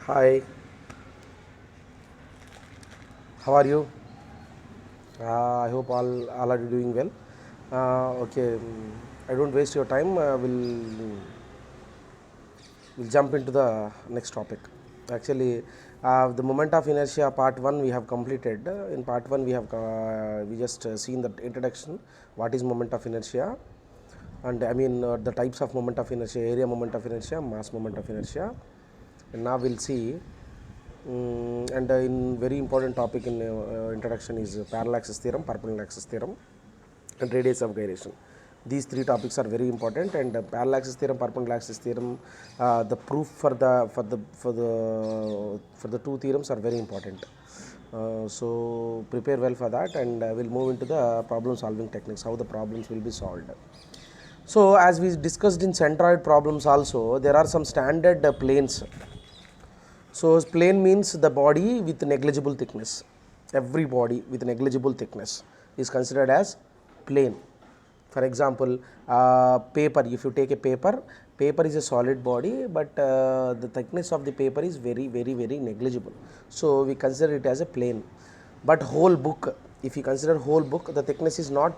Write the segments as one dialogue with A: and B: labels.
A: Hi, how are you? I hope all are doing well. Okay, I don't waste your time. We'll jump into the next topic. Actually, the moment of inertia part one we have completed. In part one we just seen the introduction. What is moment of inertia? And I mean the types of moment of inertia: area moment of inertia, mass moment of inertia. And now we'll see. And in very important topic in introduction is parallax theorem, perpendicular axis theorem, and radius of gyration. These three topics are very important, and parallax theorem, perpendicular axis theorem, the proof for the two theorems are very important. So prepare well for that, and we'll move into the problem solving techniques, how the problems will be solved. So as we discussed in centroid problems also, there are some standard planes. So plane means the body with negligible thickness. Every body with negligible thickness is considered as plane. For example, paper. If you take a paper, paper is a solid body, but the thickness of the paper is very, very, very negligible. So we consider it as a plane. But whole book, if you consider whole book, the thickness is not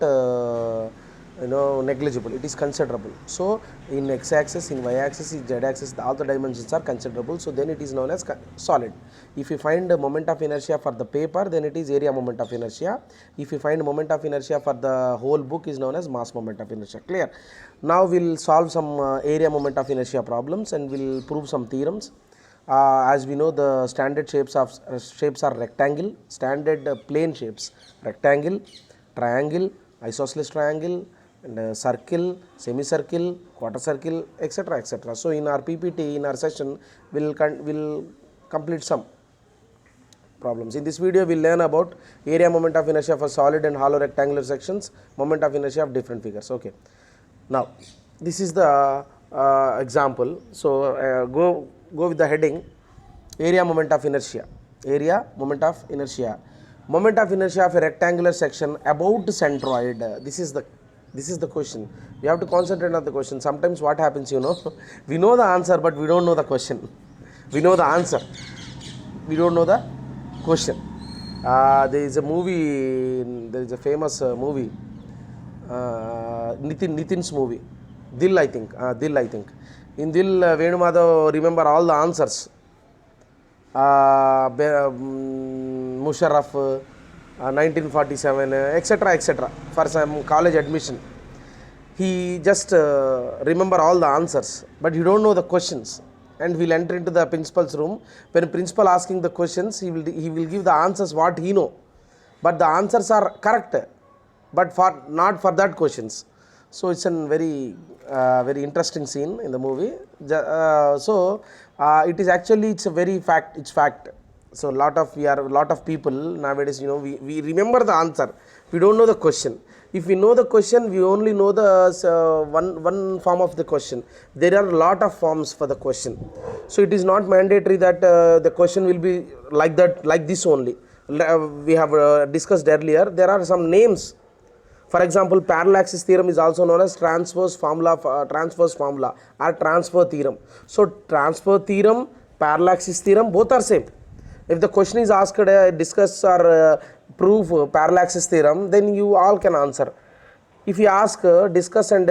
A: negligible, it is considerable. So in x-axis, in y-axis, in z-axis, all the dimensions are considerable, so then it is known as solid. If you find the moment of inertia for the paper, then it is area moment of inertia. If you find moment of inertia for the whole book, is known as mass moment of inertia. Clear? Now we'll solve some area moment of inertia problems, and we'll prove some theorems. As we know, the standard shapes are rectangle, standard plane shapes: rectangle, triangle, isosceles triangle, and circle, semicircle, quarter circle, etc., etc. So in our PPT, in our session, we'll complete some problems. In this video, we'll learn about area moment of inertia for solid and hollow rectangular sections, moment of inertia of different figures. Okay. Now, this is the example. So go with the heading: area moment of inertia. Area moment of inertia. Moment of inertia of a rectangular section about centroid. This is the question. We have to concentrate on the question. Sometimes what happens, we know the answer, but we don't know the question. We know the answer, we don't know the question. There is a movie. There is a famous movie. Nitin's movie, Dil, I think. Dil, I think. In Dil, Venumada remember all the answers. Musharraf, 1947, etc., etc. For some college admission, he just remember all the answers, but he don't know the questions. And we'll enter into the principal's room. When principal asking the questions, he will give the answers what he know, but the answers are correct, but not for that questions. So it's a very interesting scene in the movie. It is actually, it's a very fact. It's fact. So lot of people nowadays, we remember the answer, we don't know the question. If we know the question, we only know the one form of the question. There are a lot of forms for the question, so it is not mandatory that the question will be like that, like this only. We have discussed earlier, there are some names. For example, parallax theorem is also known as transverse formula or transfer theorem. So transfer theorem, parallax theorem, both are same. If the question is asked, discuss or prove parallax theorem, then you all can answer. If you ask, discuss and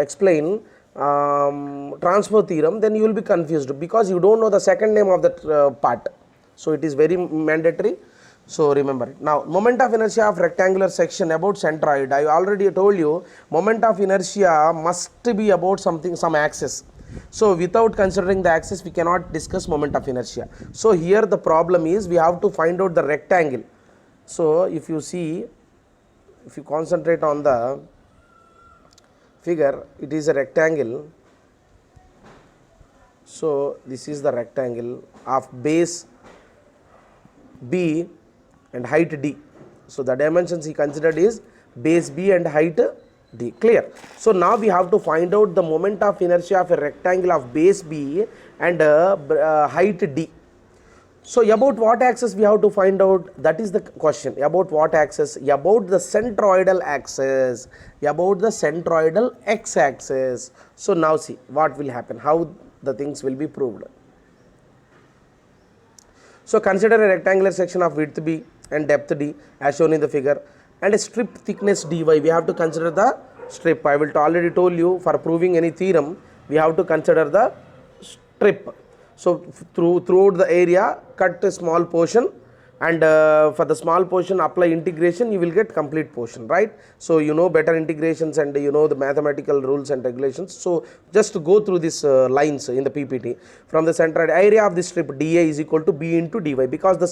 A: explain transfer theorem, then you will be confused, because you don't know the second name of that part. So it is very mandatory. So remember it. Now, moment of inertia of rectangular section about centroid. I already told you, moment of inertia must be about some axis. So without considering the axis, we cannot discuss moment of inertia. So here the problem is, we have to find out the rectangle. So if you see, if you concentrate on the figure, it is a rectangle. So this is the rectangle of base B and height D. So the dimensions he considered is base B and height D. Clear? So now we have to find out the moment of inertia of a rectangle of base B and height D. So about what axis we have to find out? That is the question. About what axis? About the centroidal axis. About the centroidal x-axis. So now see what will happen, how the things will be proved. So consider a rectangular section of width b and depth d as shown in the figure, and a strip thickness dy. We have to consider the strip. I will already told you, for proving any theorem we have to consider the strip. So throughout the area cut a small portion, and for the small portion apply integration, you will get complete portion, right? So you know better integrations and you know the mathematical rules and regulations. So just to go through these lines in the PPT. From the centroid, area of the strip dA is equal to b into dy, because the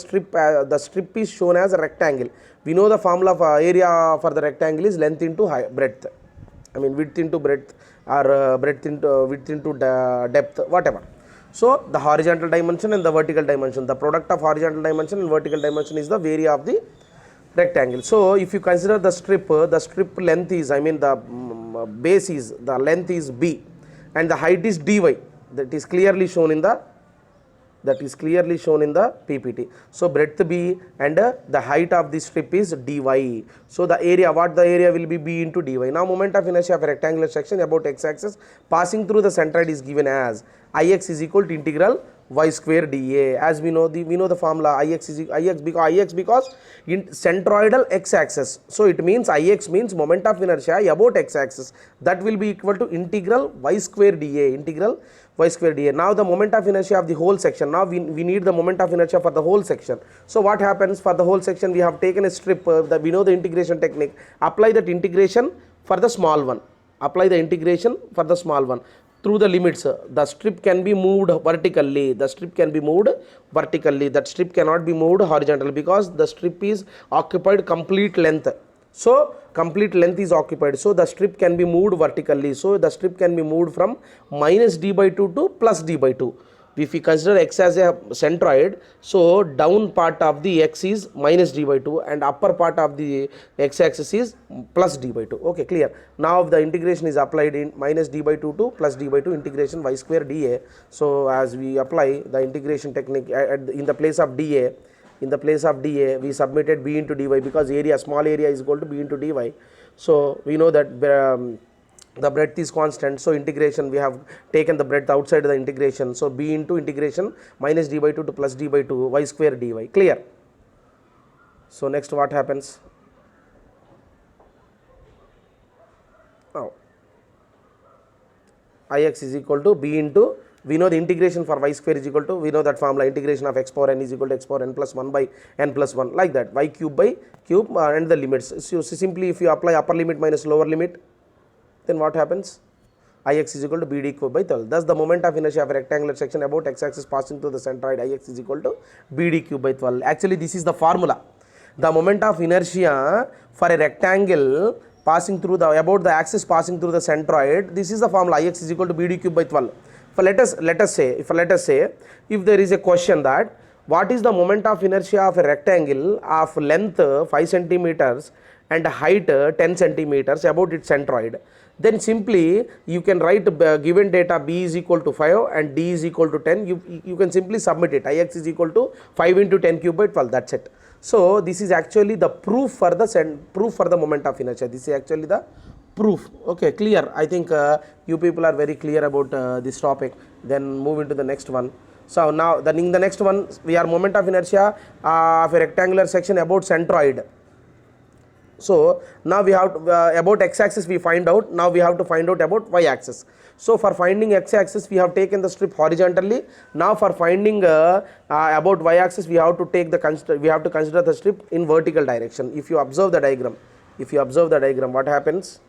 A: strip is shown as a rectangle. We know the formula of area for the rectangle is length into breadth, I mean width into breadth, or breadth into width into depth, whatever. So the horizontal dimension and the vertical dimension, the product of horizontal dimension and vertical dimension is the area of the rectangle. So if you consider the strip length is, I mean the base is, the length is b and the height is dy. That is clearly shown in the PPT. So breadth b and the height of the strip is dy. So the area, what the area will be, b into dy. Now moment of inertia of a rectangular section about x-axis passing through the centroid is given as ix is equal to integral y square dA. As we know the formula, ix because in centroidal x-axis. So it means ix means moment of inertia about x-axis, that will be equal to integral y square dA, Now the moment of inertia of the whole section. Now we need the moment of inertia for the whole section. So what happens for the whole section? We have taken a strip, we know the integration technique. Apply that integration for the small one. Through the limits, the strip can be moved vertically. That strip cannot be moved horizontally, because the strip is occupied complete length. So complete length is occupied, so the strip can be moved vertically. So the strip can be moved from minus d by 2 to plus d by 2. If we consider x as a centroid, so down part of the x is minus d by 2 and upper part of the x axis is plus d by 2. Okay, clear. Now the integration is applied in minus d by 2 to plus d by 2 integration y square dA. So as we apply the integration technique in the place of dA, we submitted b into dy, because small area is equal to b into dy. So we know that the breadth is constant, so integration, we have taken the breadth outside the integration. So b into integration minus d by 2 to plus d by 2 y square dy. Clear? So next what happens? Now ix is equal to b into, we know the integration for y square is equal to, we know that formula, integration of x power n is equal to x power n plus 1 by n plus 1, like that, y cube by cube, and the limits. So simply if you apply upper limit minus lower limit, then what happens? Ix is equal to bd cube by 12. Thus the moment of inertia of a rectangular section about x-axis passing through the centroid, Ix is equal to bd cube by 12. Actually this is the formula. The moment of inertia for a rectangle passing through the, about the axis passing through the centroid, this is the formula, Ix is equal to bd cube by 12. Let us say if there is a question that what is the moment of inertia of a rectangle of length 5 centimeters and height 10 centimeters about its centroid, then simply you can write given data b is equal to 5 and d is equal to 10, you can simply submit it, Ix is equal to 5 into 10 cube by 12, that's it. So this is actually the proof for the moment of inertia. This is actually the proof. Okay, clear. I think you people are very clear about this topic. Then move into the next one. So now in the next one we are moment of inertia of a rectangular section about centroid. So now we have to, about x-axis we find out, now we have to find out about y-axis. So for finding x-axis we have taken the strip horizontally. Now for finding about y-axis we have to take the consider the strip in vertical direction. If you observe the diagram, what happens?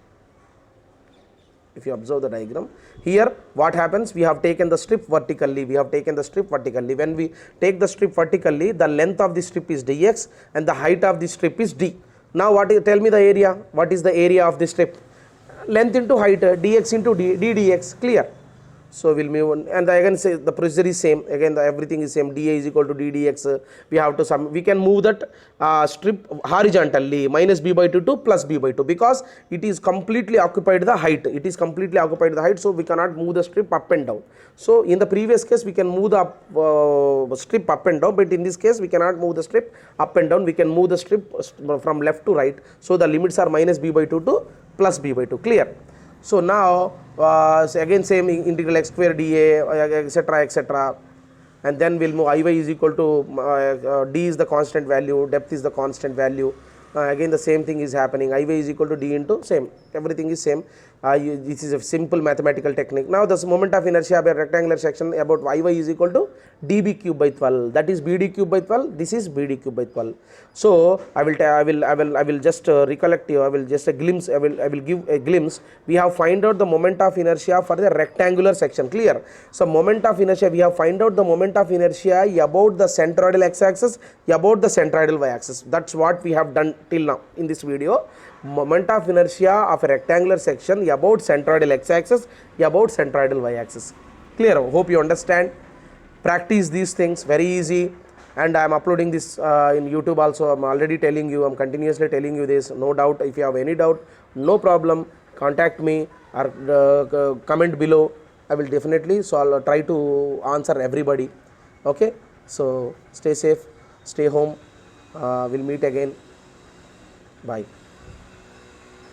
A: If you observe the diagram here, what happens? We have taken the strip vertically. When we take the strip vertically, the length of the strip is dx and the height of the strip is d. Now tell me the area. What is the area of the strip? Length into height, dx into d dx. Clear? So we'll move on, and again say the procedure is same. Again everything is same. dA is equal to d dx. We can move that strip horizontally, minus b by 2 to plus b by 2, because it is completely occupied the height. So we cannot move the strip up and down. So in the previous case we can move the strip up and down, but in this case we cannot move the strip up and down. We can move the strip from left to right. So the limits are minus b by 2 to plus b by 2. Clear? So now again same integral x square dA, etc., and then we'll move Iy is equal to d is the constant value, depth is the constant value. Again the same thing is happening, Iy is equal to d into same, everything is same. This is a simple mathematical technique. Now this moment of inertia of a rectangular section about Iy is equal to db cube by 12, that is bd cube by 12, this is bd cube by 12. So I will just recollect you, I will just a glimpse, I will give a glimpse. We have find out the moment of inertia for the rectangular section, clear. So moment of inertia, we have find out the moment of inertia about the centroidal x-axis, about the centroidal y-axis. That's what we have done till now in this video. Moment of inertia of a rectangular section about centroidal x-axis, about centroidal y-axis. Clear? Hope you understand. Practice these things, very easy. And I am uploading this in YouTube also. I am already telling you, I am continuously telling you this. No doubt, if you have any doubt, no problem, contact me or comment below. I will definitely, so I'll try to answer everybody. Okay, so stay safe, stay home. We'll meet again. Bye.